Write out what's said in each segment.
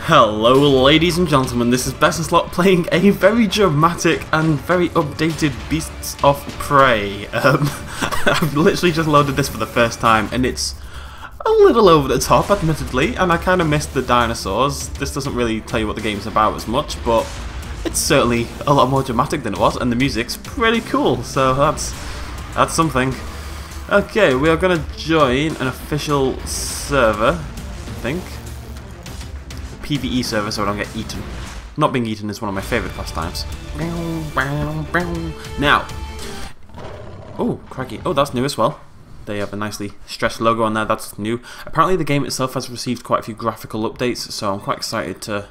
Hello ladies and gentlemen, this is Best in Slot playing a very dramatic and very updated Beasts of Prey. I've literally just loaded this for the first time and it's a little over the top admittedly, and I kind of missed the dinosaurs. This doesn't really tell you what the game's about as much, but it's certainly a lot more dramatic than it was, and the music's pretty cool, so that's something. Okay, we are going to join an official server, I think. PvE server so I don't get eaten. Not being eaten is one of my favourite pastimes. Now, oh crikey, oh that's new as well. They have a nicely stressed logo on there, that's new. Apparently the game itself has received quite a few graphical updates, so I'm quite excited to...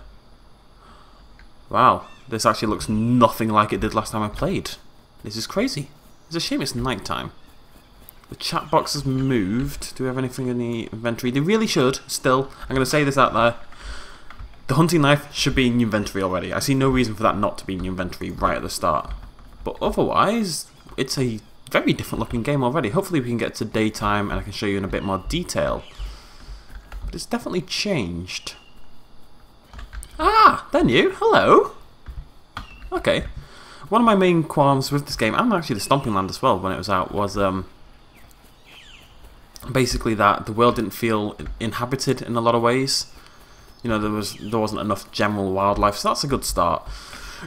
Wow, this actually looks nothing like it did last time I played. This is crazy. It's a shame it's night time. The chat box has moved. Do we have anything in the inventory? They really should, still. I'm going to say this out there. The hunting knife should be in your inventory already. I see no reason for that not to be in your inventory right at the start. But otherwise, it's a very different looking game already. Hopefully we can get to daytime and I can show you in a bit more detail. But it's definitely changed. Ah, they're new. Hello. Okay. One of my main qualms with this game, and actually the Stomping Land as well when it was out, was basically that the world didn't feel inhabited in a lot of ways. You know, there wasn't enough general wildlife, so that's a good start.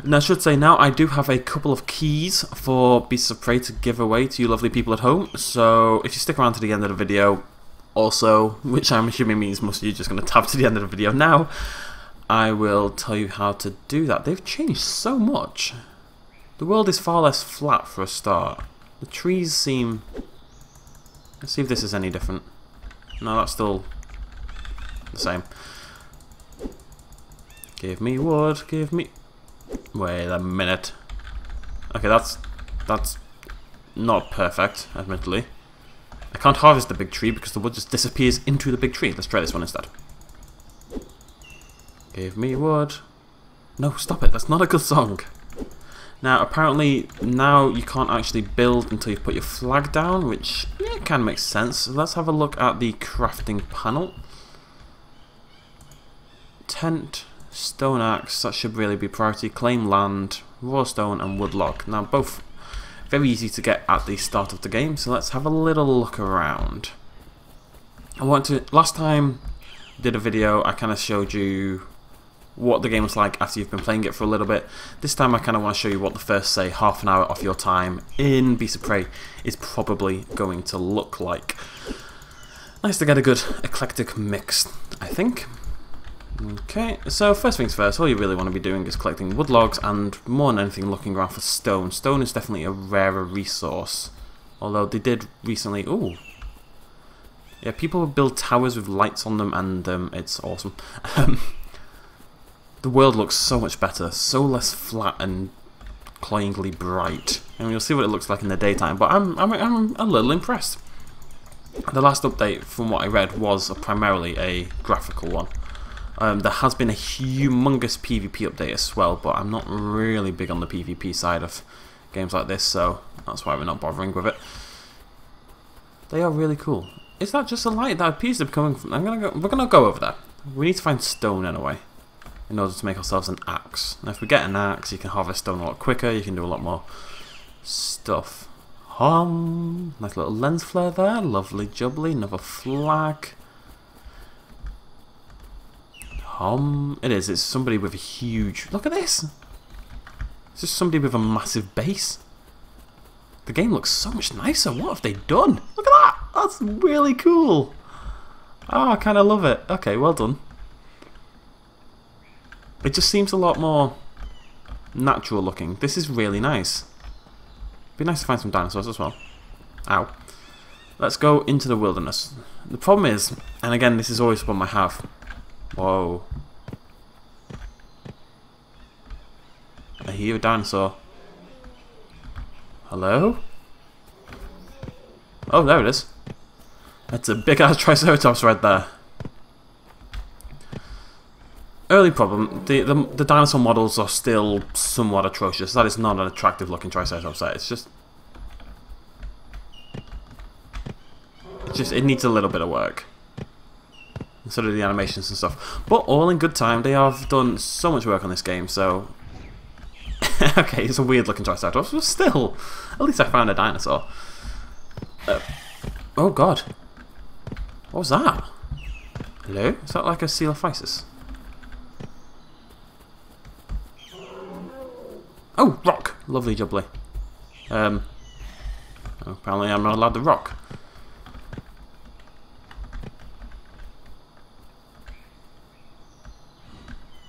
And I should say now, I do have a couple of keys for Beasts of Prey to give away to you lovely people at home, so if you stick around to the end of the video, also, which I'm assuming means most of you are just going to tab to the end of the video now, I will tell you how to do that. They've changed so much. The world is far less flat for a start. The trees seem... Let's see if this is any different. No, that's still the same. Give me wood, give me... Wait a minute. Okay, that's not perfect, admittedly. I can't harvest the big tree because the wood just disappears into the big tree. Let's try this one instead. Give me wood. No, stop it. That's not a good song. Now, apparently, now you can't actually build until you've put your flag down, which yeah, kind of makes sense. So let's have a look at the crafting panel. Tent, stone axe, that should really be priority. Claim land, raw stone, and wood log. Now, both very easy to get at the start of the game, so let's have a little look around. Last time I did a video, I kind of showed you what the game was like after you've been playing it for a little bit. This time I kind of want to show you what the first, say, half an hour of your time in Beasts of Prey is probably going to look like. Nice to get a good eclectic mix, I think. Okay, so first things first, all you really want to be doing is collecting wood logs and more than anything looking around for stone. Stone is definitely a rarer resource, although they did recently... Ooh. Yeah, people build towers with lights on them and it's awesome. The world looks so much better, so less flat and cloyingly bright. And you'll see what it looks like in the daytime, but I'm a little impressed. The last update, from what I read, was primarily a graphical one. There has been a humongous PvP update as well, but I'm not really big on the PvP side of games like this, so that's why we're not bothering with it. They are really cool. Is that just a light that appears to be coming from... We're gonna go over there. We need to find stone anyway, in order to make ourselves an axe. Now if we get an axe, you can harvest stone a lot quicker, you can do a lot more stuff. Nice little lens flare there, lovely jubbly, another flag. It's somebody with a huge... Look at this! It's just somebody with a massive base. The game looks so much nicer, what have they done? Look at that! That's really cool! Oh, I kind of love it. Okay, well done. It just seems a lot more natural looking. This is really nice. Be nice to find some dinosaurs as well. Ow. Let's go into the wilderness. The problem is, and again this is always one I have. Whoa. I hear a dinosaur. Hello? Oh, there it is. That's a big ass Triceratops right there. Early problem, the dinosaur models are still somewhat atrocious. That is not an attractive looking Triceratops there. It's just... it needs a little bit of work. instead of the animations and stuff. But all in good time. They have done so much work on this game, so... okay, it's a weird looking Triceratops, but still, at least I found a dinosaur. Oh god. What was that? Hello? Is that like a Coelophysis? Oh, rock! Lovely jubbly. Apparently I'm not allowed to rock.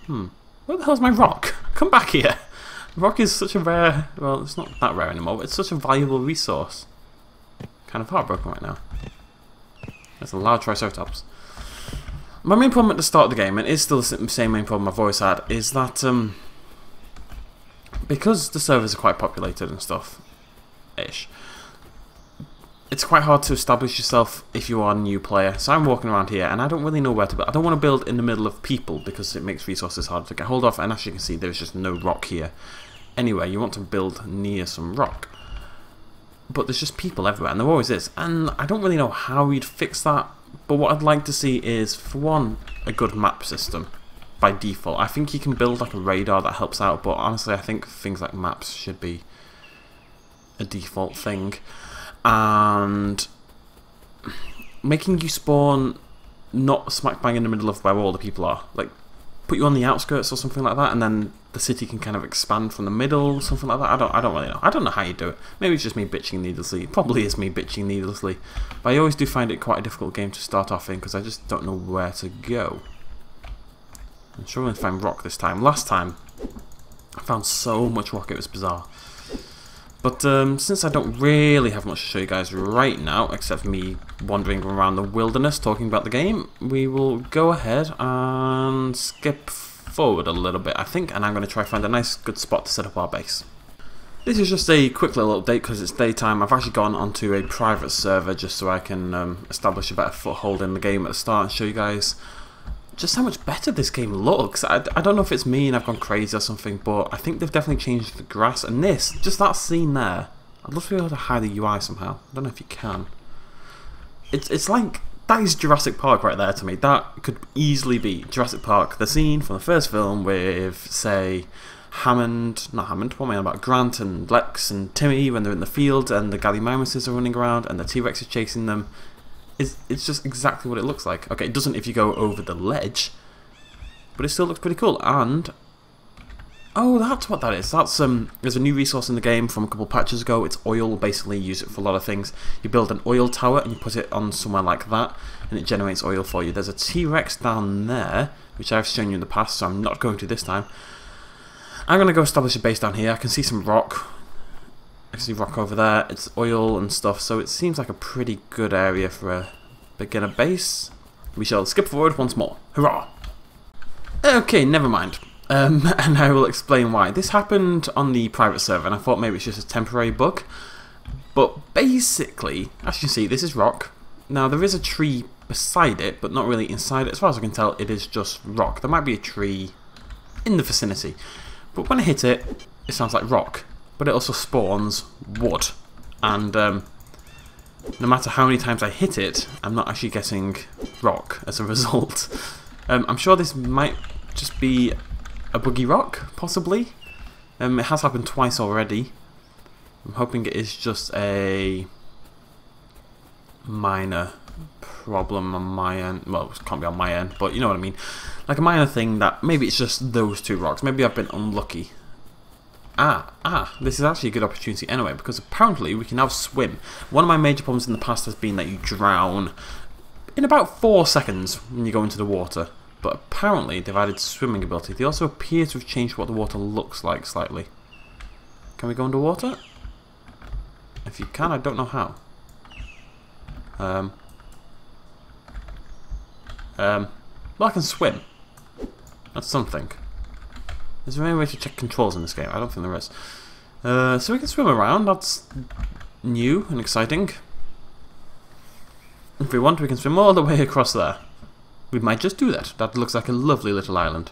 Where the hell's my rock? Come back here! Rock is such a rare... well, it's not that rare anymore, but it's such a valuable resource. Kind of heartbroken right now. There's a large Triceratops. My main problem at the start of the game, and it's still the same main problem I've always had, is that because the servers are quite populated and stuff-ish, it's quite hard to establish yourself if you are a new player. So I'm walking around here and I don't really know where to build. I don't want to build in the middle of people because it makes resources harder to get hold of, and as you can see there's just no rock here. Anyway, you want to build near some rock. But there's just people everywhere, and there always is, and I don't really know how you'd fix that. But what I'd like to see is, for one, a good map system by default. I think you can build like a radar that helps out, but honestly I think things like maps should be a default thing. And making you spawn not smack bang in the middle of where all the people are. Like, put you on the outskirts or something like that, and then the city can kind of expand from the middle, something like that. I don't really know. I don't know how you do it. Maybe it's just me bitching needlessly. It probably is me bitching needlessly. But I always do find it quite a difficult game to start off in because I just don't know where to go. I'm struggling to find rock this time. Last time, I found so much rock, it was bizarre. But since I don't really have much to show you guys right now, except for me wandering around the wilderness talking about the game, we will go ahead and skip forward a little bit, I think, and I'm going to try to find a nice good spot to set up our base. This is just a quick little update because it's daytime. I've actually gone onto a private server just so I can establish a better foothold in the game at the start and show you guys just how much better this game looks. I don't know if it's me and I've gone crazy or something, but I think they've definitely changed the grass. And this, just that scene there, I'd love to be able to hide the UI somehow. I don't know if you can. It's like, that is Jurassic Park right there to me. That could easily be Jurassic Park, the scene from the first film with, say, what am I on about? Grant and Lex and Timmy when they're in the field and the Gallimimuses are running around and the T-Rex is chasing them. It's just exactly what it looks like. Okay, it doesn't if you go over the ledge, but it still looks pretty cool. And oh, that's what that is. That's there's a new resource in the game from a couple patches ago. It's oil. Basically, you use it for a lot of things. You build an oil tower and you put it on somewhere like that, and it generates oil for you. There's a T-Rex down there, which I've shown you in the past, so I'm not going to this time. I'm gonna go establish a base down here. I can see some rock. I can see rock over there. It's oil and stuff, so it seems like a pretty good area for a beginner base. We shall skip forward once more. Hurrah! Okay, never mind. And I will explain why. This happened on the private server, and I thought maybe it's just a temporary bug. But basically, as you can see, this is rock. Now, there is a tree beside it, but not really inside it. As far as I can tell, it is just rock. There might be a tree in the vicinity. But when I hit it, it sounds like rock. But it also spawns wood, and no matter how many times I hit it, I'm not actually getting rock as a result. I'm sure this might just be a buggy rock, possibly. It has happened twice already. I'm hoping it is just a minor problem on my end. Well, it can't be on my end, but you know what I mean. Like a minor thing that maybe it's just those two rocks. Maybe I've been unlucky. This is actually a good opportunity anyway, because apparently we can now swim. One of my major problems in the past has been that you drown in about 4 seconds when you go into the water. But apparently they've added swimming ability. They also appear to have changed what the water looks like slightly. Can we go underwater? If you can, I don't know how. Well, I can swim. That's something. Is there any way to check controls in this game? I don't think there is. So we can swim around. That's new and exciting. If we want, we can swim all the way across there. We might just do that. That looks like a lovely little island.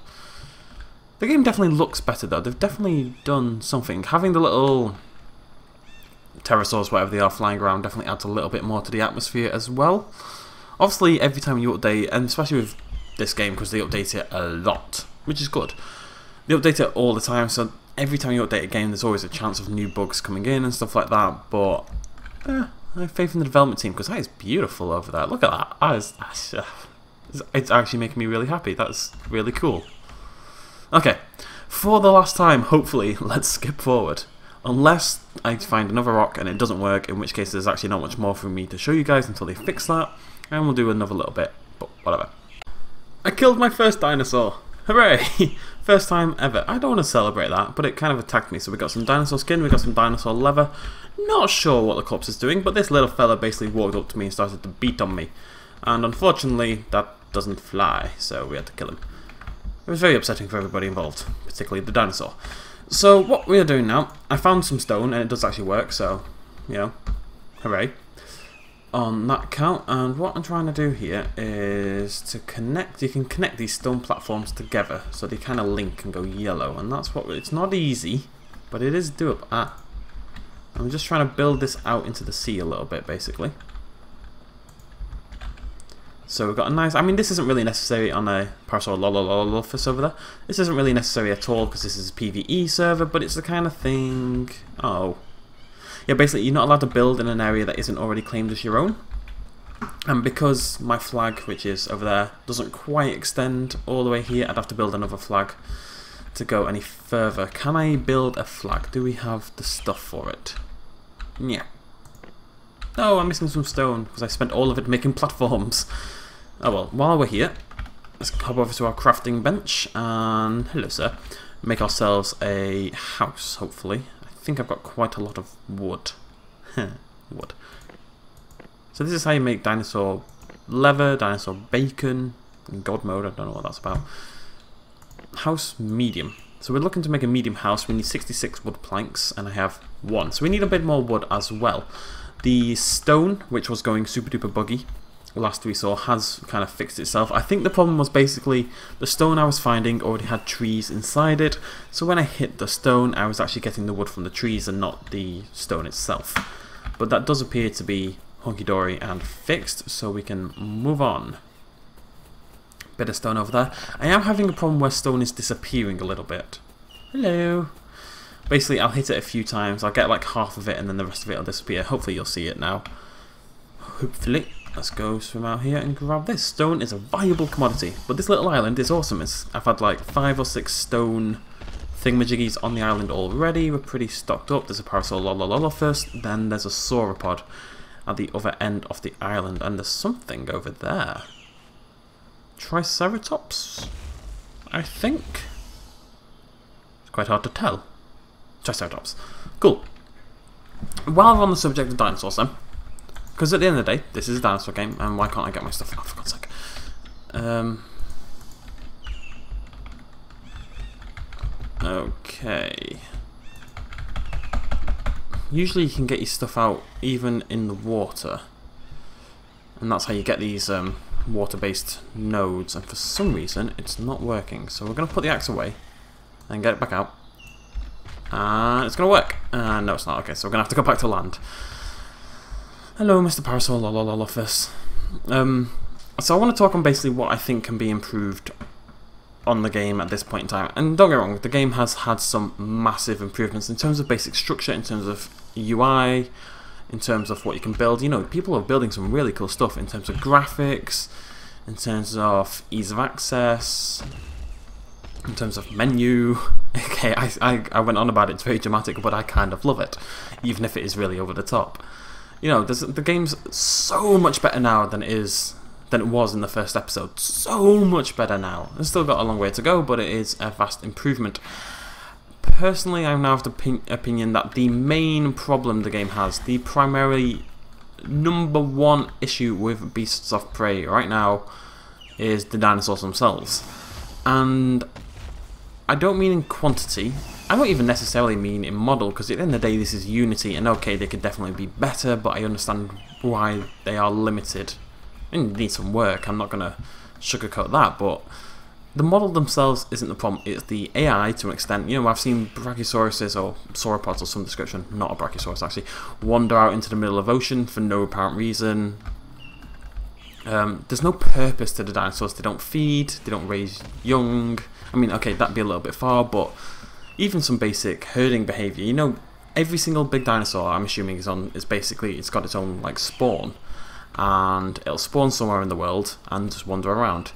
The game definitely looks better though. They've definitely done something. Having the little pterosaurs, whatever they are, flying around definitely adds a little bit more to the atmosphere as well. Obviously, every time you update, and especially with this game because they update it a lot, which is good. They update it all the time, so every time you update a game, there's always a chance of new bugs coming in and stuff like that. But I have faith in the development team because that is beautiful over there. Look at that. It's actually making me really happy. That's really cool. Okay, for the last time, hopefully, let's skip forward. Unless I find another rock and it doesn't work, in which case there's actually not much more for me to show you guys until they fix that. And we'll do another little bit, but whatever. I killed my first dinosaur. Hooray! First time ever. I don't want to celebrate that, but it kind of attacked me. So we got some dinosaur skin, we got some dinosaur leather. Not sure what the corpse is doing, but this little fella basically walked up to me and started to beat on me. And unfortunately, that doesn't fly, so we had to kill him. It was very upsetting for everybody involved, particularly the dinosaur. So what we are doing now, I found some stone and it does actually work, so, you know, hooray. On that count, and what I'm trying to do here is to connect, you can connect these stone platforms together so they kind of link and go yellow, and that's what, it's not easy, but it is doable. I'm just trying to build this out into the sea a little bit, basically. So we've got a nice, I mean this isn't really necessary on a Parasol Lololololofus over there. This isn't really necessary at all because this is a PvE server, but it's the kind of thing, yeah, basically you're not allowed to build in an area that isn't already claimed as your own. And because my flag, which is over there, doesn't quite extend all the way here, I'd have to build another flag to go any further. Can I build a flag? Do we have the stuff for it? Yeah. Oh, I'm missing some stone because I spent all of it making platforms. Oh well, while we're here, let's hop over to our crafting bench and, hello sir, make ourselves a house, hopefully. I think I've got quite a lot of wood. Wood. So this is how you make dinosaur leather, dinosaur bacon, in God mode, I don't know what that's about. House medium. So we're looking to make a medium house. We need 66 wood planks and I have 1. So we need a bit more wood as well. The stone, which was going super duper buggy, last we saw, has kind of fixed itself. I think the problem was basically the stone I was finding already had trees inside it, so when I hit the stone I was actually getting the wood from the trees and not the stone itself. But that does appear to be hunky-dory and fixed, so we can move on. Bit of stone over there. I am having a problem where stone is disappearing a little bit. Hello. Basically, I'll hit it a few times, I'll get like half of it and then the rest of it will disappear. Hopefully you'll see it now. Hopefully. Let's go swim out here and grab this. Stone is a valuable commodity, but this little island is awesome. I've had like 5 or 6 stone thingamajiggies on the island already. We're pretty stocked up. There's a Parasol Lolololofus, then there's a sauropod at the other end of the island, and there's something over there. Triceratops, I think. It's quite hard to tell. Triceratops. Cool. While we're on the subject of dinosaurs then, because at the end of the day, this is a dinosaur game, and why can't I get my stuff out, for God's sake? Okay. Usually you can get your stuff out even in the water, and that's how you get these water-based nodes, and for some reason it's not working. So we're going to put the axe away and get it back out. And it's going to work. No, it's not. Okay, so we're going to have to go back to land. Hello, Mr. Parasol Lolololofus. So I want to talk on basically what I think can be improved on the game at this point in time. And don't get me wrong, the game has had some massive improvements in terms of basic structure, in terms of UI, in terms of what you can build. You know, people are building some really cool stuff in terms of graphics, in terms of ease of access, in terms of menu. Okay, I went on about it, it's very dramatic, but I kind of love it, even if it is really over the top. You know, the game's so much better now than it was in the first episode. So much better now. It's still got a long way to go, but it is a vast improvement. Personally, I'm now of the opinion that the main problem the game has, the primary #1 issue with Beasts of Prey right now, is the dinosaurs themselves. And I don't mean in quantity. I don't even necessarily mean in model, because at the end of the day this is Unity, and okay, they could definitely be better, but I understand why they are limited. And need some work, I'm not going to sugarcoat that, but the model themselves isn't the problem, it's the AI to an extent. You know, I've seen Brachiosauruses or sauropods or some description, not a Brachiosaurus actually, wander out into the middle of ocean for no apparent reason. There's no purpose to the dinosaurs. They don't feed, they don't raise young. I mean, okay, that'd be a little bit far, but even some basic herding behaviour. You know, every single big dinosaur, I'm assuming, is basically, it's got its own like spawn, and it'll spawn somewhere in the world and just wander around.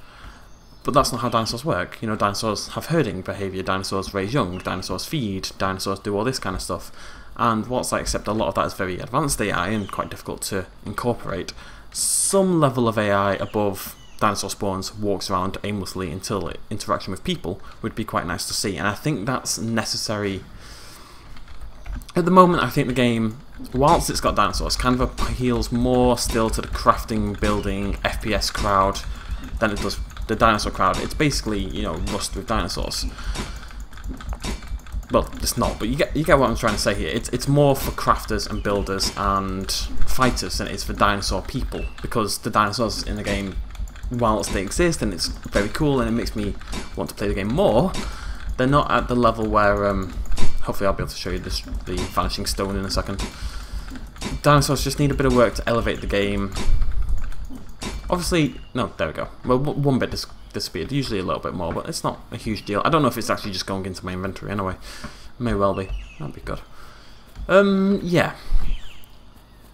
But that's not how dinosaurs work. You know, dinosaurs have herding behaviour, dinosaurs raise young, dinosaurs feed, dinosaurs do all this kind of stuff. And whilst I accept a lot of that is very advanced AI and quite difficult to incorporate, some level of AI above dinosaur spawns walks around aimlessly until interaction with people would be quite nice to see. And I think that's necessary. At the moment, I think the game, whilst it's got dinosaurs, kind of appeals more still to the crafting, building, FPS crowd than it does the dinosaur crowd. It's basically, you know, Rust with dinosaurs. Well, it's not, but you get what I'm trying to say here. It's more for crafters and builders and fighters than it is for dinosaur people, because the dinosaurs in the game, whilst they exist and it's very cool and it makes me want to play the game more, they're not at the level where hopefully I'll be able to show you the vanishing stone in a second. Dinosaurs just need a bit of work to elevate the game. Obviously, no, there we go. Well, one bit disappeared, usually a little bit more, but it's not a huge deal. I don't know if it's actually just going into my inventory anyway. May well be. That'd be good. Yeah.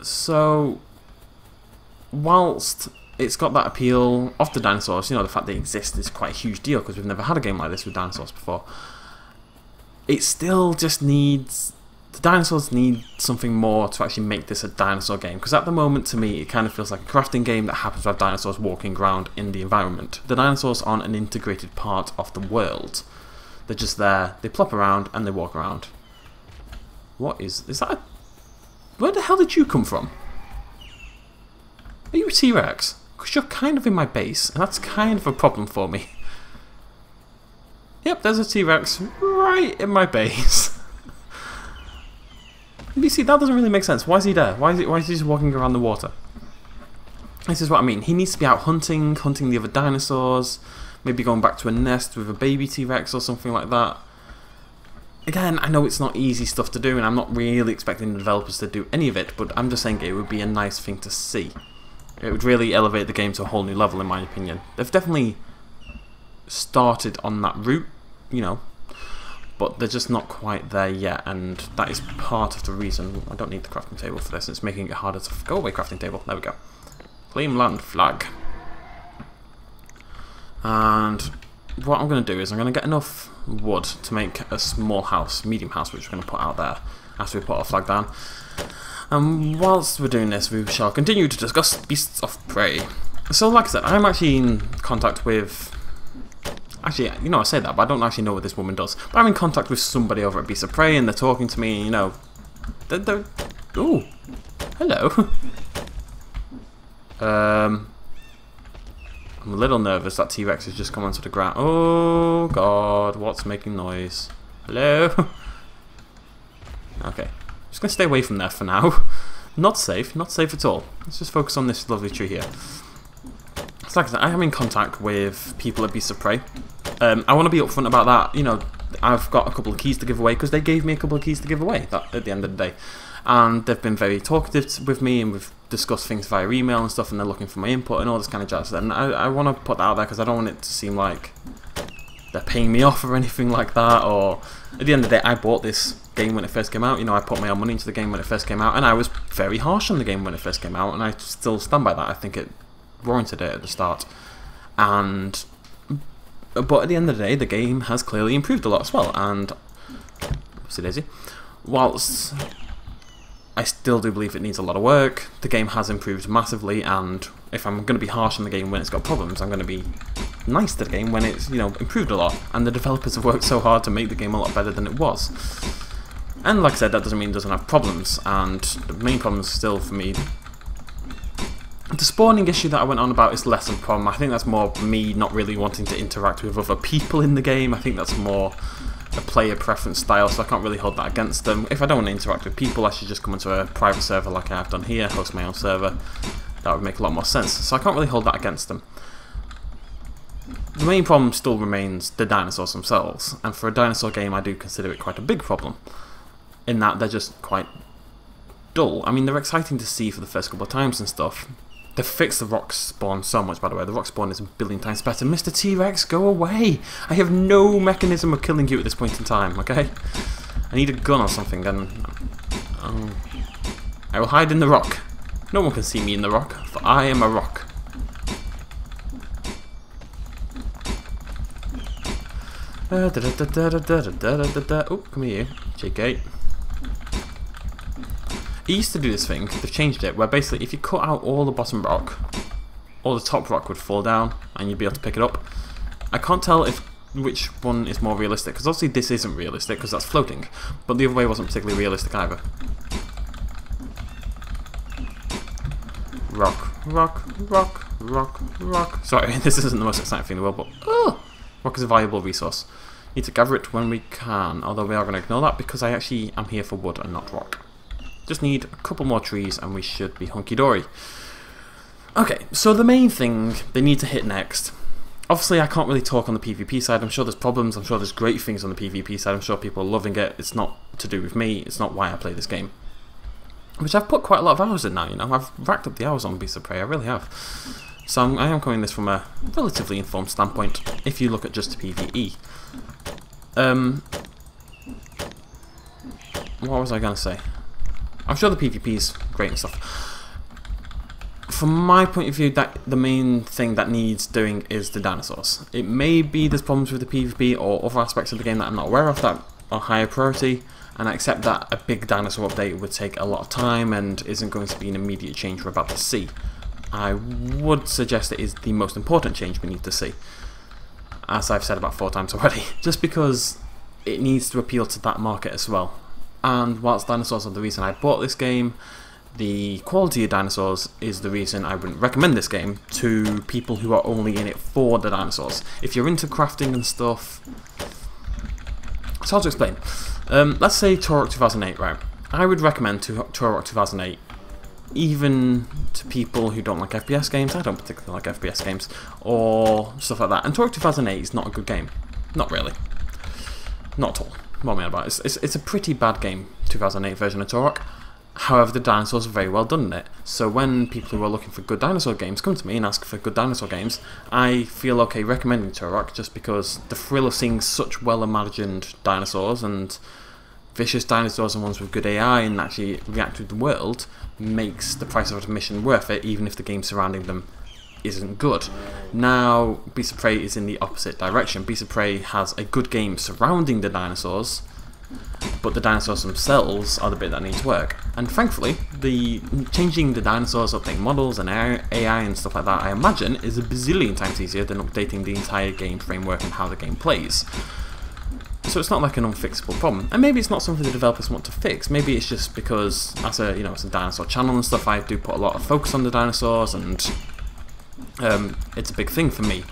So, whilst it's got that appeal of the dinosaurs, you know, the fact they exist is quite a huge deal because we've never had a game like this with dinosaurs before. It still just needs... The dinosaurs need something more to actually make this a dinosaur game, because at the moment, to me, it kind of feels like a crafting game that happens to have dinosaurs walking around in the environment. The dinosaurs aren't an integrated part of the world. They're just there, they plop around, and they walk around. What is that a... Where the hell did you come from? Are you a T-Rex? Because you're kind of in my base, and that's kind of a problem for me. Yep, there's a T-Rex right in my base. You see, that doesn't really make sense. Why is he there? Why is he just walking around the water? This is what I mean. He needs to be out hunting the other dinosaurs, maybe going back to a nest with a baby T-Rex or something like that. Again, I know it's not easy stuff to do, and I'm not really expecting the developers to do any of it, but I'm just saying it would be a nice thing to see. It would really elevate the game to a whole new level, in my opinion. They've definitely started on that route, you know, but they're just not quite there yet, and that is part of the reason. I don't need the crafting table for this. It's making it harder to go away. Crafting table. There we go. Claim land flag. And what I'm going to do is I'm going to get enough wood to make a small house, medium house, which we're going to put out there after we put our flag down. And whilst we're doing this, we shall continue to discuss beasts of prey. So, like I said, I'm actually in contact with... Actually, you know, I say that, but I don't actually know what this woman does. But I'm in contact with somebody over at Beasts of Prey, and they're talking to me, you know... Ooh! Hello! I'm a little nervous that T-Rex has just come onto the ground. Oh, God, what's making noise? Hello? Okay. I'm just going to stay away from there for now. Not safe at all. Let's just focus on this lovely tree here. So like I said, I am in contact with people at Beasts of Prey. I want to be upfront about that. You know, I've got a couple of keys to give away because they gave me a couple of keys to give away at the end of the day. And they've been very talkative with me, and we've discussed things via email and stuff, and they're looking for my input and all this kind of jazz. And I want to put that out there because I don't want it to seem like they're paying me off or anything like that. Or at the end of the day, I bought this game when it first came out. You know, I put my own money into the game when it first came out, and I was very harsh on the game when it first came out, and I still stand by that. I think it warranted it at the start. But at the end of the day, the game has clearly improved a lot as well, and whoopsie daisy, whilst I still do believe it needs a lot of work, the game has improved massively, and if I'm going to be harsh on the game when it's got problems, I'm going to be nice to the game when it's, you know, improved a lot, and the developers have worked so hard to make the game a lot better than it was. And like I said, that doesn't mean it doesn't have problems, and the main problem is still for me... The spawning issue that I went on about is less of a problem. I think that's more me not really wanting to interact with other people in the game. I think that's more a player preference style, so I can't really hold that against them. If I don't want to interact with people, I should just come into a private server like I have done here, host my own server. That would make a lot more sense. So I can't really hold that against them. The main problem still remains the dinosaurs themselves, and for a dinosaur game I do consider it quite a big problem, in that they're just quite dull. I mean, they're exciting to see for the first couple of times and stuff, They've fixed the rock spawn so much, by the way. The rock spawn is a billion times better. Mr. T-Rex, go away! I have no mechanism of killing you at this point in time, okay? I need a gun or something, then... I will hide in the rock. No one can see me in the rock, for I am a rock. Oh, come here, JK. It used to do this thing, they've changed it, where basically if you cut out all the bottom rock, all the top rock would fall down and you'd be able to pick it up. I can't tell which one is more realistic, because obviously this isn't realistic because that's floating, but the other way wasn't particularly realistic either. Rock, rock, rock, rock, rock. Sorry, this isn't the most exciting thing in the world, but rock is a valuable resource. Need to gather it when we can, although we are going to ignore that because I actually am here for wood and not rock. Just need a couple more trees and we should be hunky-dory. Okay, so the main thing they need to hit next. Obviously I can't really talk on the PvP side, I'm sure there's problems, I'm sure there's great things on the PvP side, I'm sure people are loving it, it's not to do with me, it's not why I play this game. Which I've put quite a lot of hours in now, you know, I've racked up the hours on Beasts of Prey, I really have. So I am coming this from a relatively informed standpoint, if you look at just the PvE. What was I going to say? I'm sure the PvP is great and stuff. From my point of view, that the main thing that needs doing is the dinosaurs. It may be there's problems with the PvP or other aspects of the game that I'm not aware of that are higher priority, and I accept that a big dinosaur update would take a lot of time and isn't going to be an immediate change we're about to see. I would suggest it is the most important change we need to see, as I've said about 4 times already, just because it needs to appeal to that market as well. And whilst dinosaurs are the reason I bought this game, the quality of dinosaurs is the reason I wouldn't recommend this game to people who are only in it for the dinosaurs. If you're into crafting and stuff... It's hard to explain. Let's say Turok 2008, right? I would recommend Turok 2008 even to people who don't like FPS games. I don't particularly like FPS games, or stuff like that. And Turok 2008 is not a good game. Not really. Not at all. What am I about? It's a pretty bad game, 2008 version of Turok. However, the dinosaurs are very well done in it. So when people who are looking for good dinosaur games come to me and ask for good dinosaur games, I feel okay recommending Turok just because the thrill of seeing such well-imagined dinosaurs and vicious dinosaurs and ones with good AI and actually react to the world makes the price of admission worth it, even if the game surrounding them isn't good. Now, Beasts of Prey is in the opposite direction. Beasts of Prey has a good game surrounding the dinosaurs, but the dinosaurs themselves are the bit that needs work. And thankfully, changing the dinosaurs, updating models and AI and stuff like that, I imagine, is a bazillion times easier than updating the entire game framework and how the game plays. So it's not like an unfixable problem. And maybe it's not something the developers want to fix. Maybe it's just because, as a as a dinosaur channel and stuff, I do put a lot of focus on the dinosaurs, and it's a big thing for me.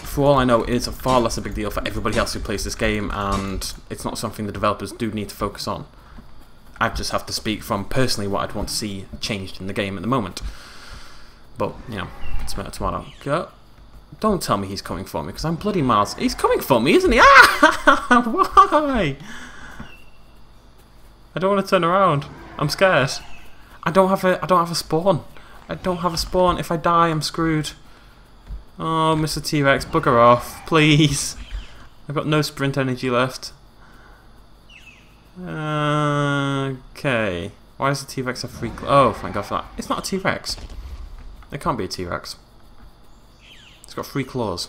For all I know, it's a far less a big deal for everybody else who plays this game, and it's not something the developers do need to focus on. I just have to speak from personally what I'd want to see changed in the game at the moment. But, tomato. Go. Don't tell me he's coming for me, because I'm bloody miles. He's coming for me, isn't he? Ah! Why? I don't want to turn around. I'm scared. I don't have a spawn. I don't have a spawn. If I die, I'm screwed. Oh, Mr. T-Rex, bugger off, please. I've got no sprint energy left. Okay. Why does the T-Rex have free... Oh, thank God for that. It's not a T-Rex. It can't be a T-Rex. It's got 3 claws.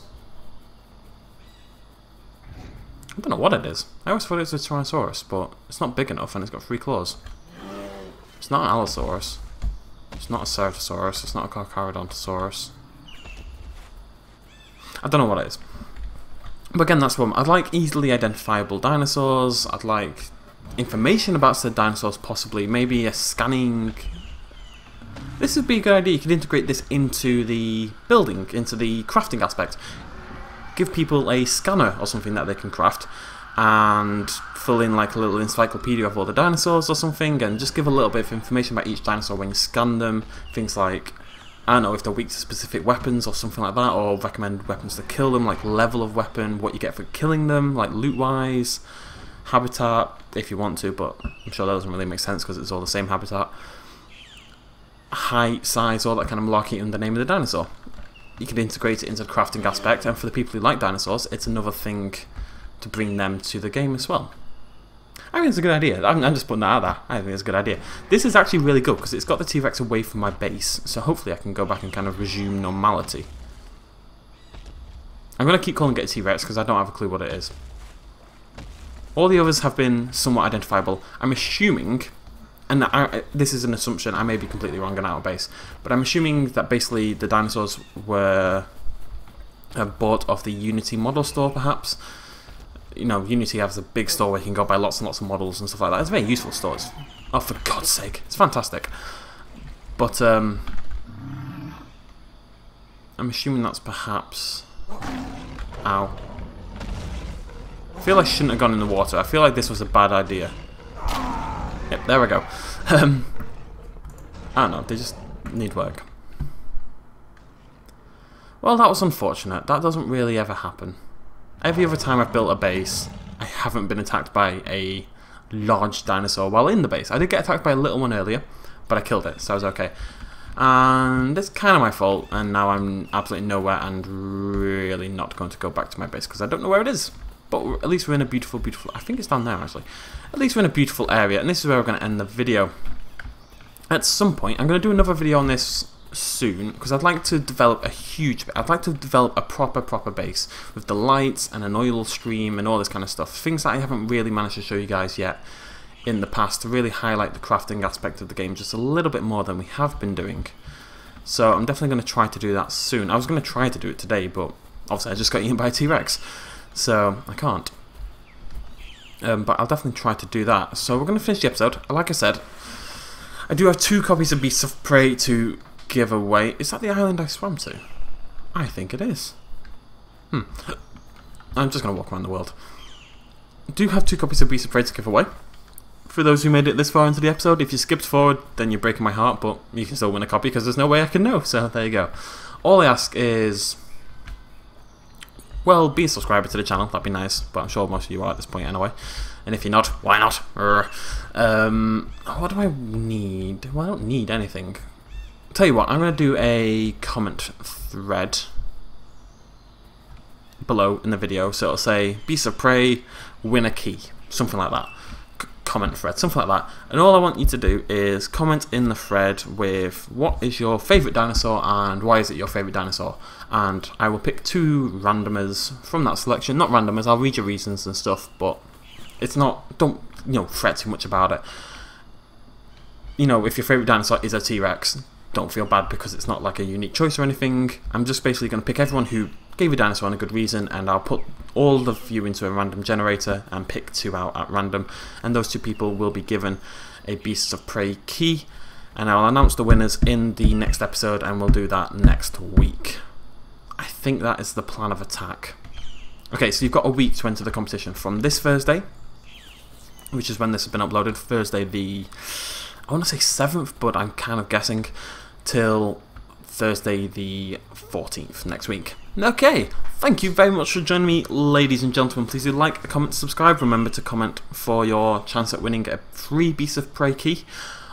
I don't know what it is. I always thought it was a Tyrannosaurus, but it's not big enough and it's got 3 claws. It's not an Allosaurus. It's not a Ceratosaurus. It's not a Carcharodontosaurus. I don't know what it is. But again, that's one. I'd like easily identifiable dinosaurs. I'd like information about said dinosaurs, possibly. Maybe a scanning... This would be a good idea. You could integrate this into the building, into the crafting aspect. Give people a scanner or something that they can craft, and fill in like a little encyclopedia of all the dinosaurs or something, and just give a little bit of information about each dinosaur when you scan them. Things like, I don't know, if they're weak to specific weapons or something like that, or recommend weapons to kill them, like level of weapon, what you get for killing them, like loot-wise, habitat, if you want to, but I'm sure that doesn't really make sense because it's all the same habitat. height, size, all that kind of malarkey in the name of the dinosaur. You can integrate it into the crafting aspect, and for the people who like dinosaurs, it's another thing to bring them to the game as well. I think it's a good idea. I'm just putting that out there. I think it's a good idea. This is actually really good because it's got the T-Rex away from my base, so hopefully I can go back and kind of resume normality. I'm going to keep calling it a T-Rex because I don't have a clue what it is. All the others have been somewhat identifiable. I'm assuming, and this is an assumption, I may be completely wrong on our base, but I'm assuming that basically the dinosaurs were bought off the Unity model store, perhaps. You know, Unity has a big store where you can go buy lots and lots of models and stuff like that. It's a very useful store. Oh, for God's sake, it's fantastic. But I'm assuming that's perhaps... Ow. I feel I shouldn't have gone in the water. I feel like this was a bad idea. Yep, there we go. I don't know, they just need work. Well, that was unfortunate. That doesn't really ever happen. Every other time I've built a base, I haven't been attacked by a large dinosaur while in the base. I did get attacked by a little one earlier, but I killed it, so I was okay. And it's kind of my fault, and now I'm absolutely nowhere and really not going to go back to my base because I don't know where it is. But at least we're in a beautiful, beautiful... I think it's down there, actually. At least we're in a beautiful area, and this is where we're going to end the video. At some point, I'm going to do another video on this soon, because I'd like to develop a huge... I'd like to develop a proper base with the lights and an oil stream and all this kind of stuff. Things that I haven't really managed to show you guys yet in the past to really highlight the crafting aspect of the game just a little bit more than we have been doing. So I'm definitely going to try to do that soon. I was going to try to do it today, but obviously I just got eaten by a T-Rex. So I can't. But I'll definitely try to do that. So we're going to finish the episode. Like I said, I do have 2 copies of Beasts of Prey to give away. Is that the island I swam to? I think it is. I'm just going to walk around the world. I do have 2 copies of Beasts of Prey to give away. For those who made it this far into the episode, if you skipped forward, then you're breaking my heart, but you can still win a copy because there's no way I can know. So there you go. All I ask is... well, be a subscriber to the channel, that'd be nice, but I'm sure most of you are at this point anyway. And if you're not, why not? What do I need? Well, I don't need anything. Tell you what, I'm going to do a comment thread below in the video, so it'll say, Beasts of Prey, win a key. Something like that. Comment thread, something like that. And all I want you to do is comment in the thread with what is your favourite dinosaur and why is it your favourite dinosaur. And I will pick 2 randomers from that selection. Not randomers, I'll read your reasons and stuff, but it's not, don't, you know, fret too much about it. You know, if your favourite dinosaur is a T-Rex, don't feel bad because it's not like a unique choice or anything. I'm just basically going to pick everyone who gave a dinosaur a good reason, and I'll put all of you into a random generator and pick 2 out at random, and those 2 people will be given a Beasts of Prey key, and I'll announce the winners in the next episode, and we'll do that next week. I think that is the plan of attack. Okay, so you've got a week to enter the competition from this Thursday, which is when this has been uploaded, Thursday the, I want to say 7th, but I'm kind of guessing, till Thursday the 14th next week. Okay, thank you very much for joining me, ladies and gentlemen. Please do like, comment, subscribe. Remember to comment for your chance at winning a free Beasts of Prey key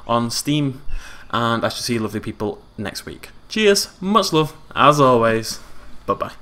on Steam, and I shall see you lovely people next week. Cheers, much love, as always. Bye-bye.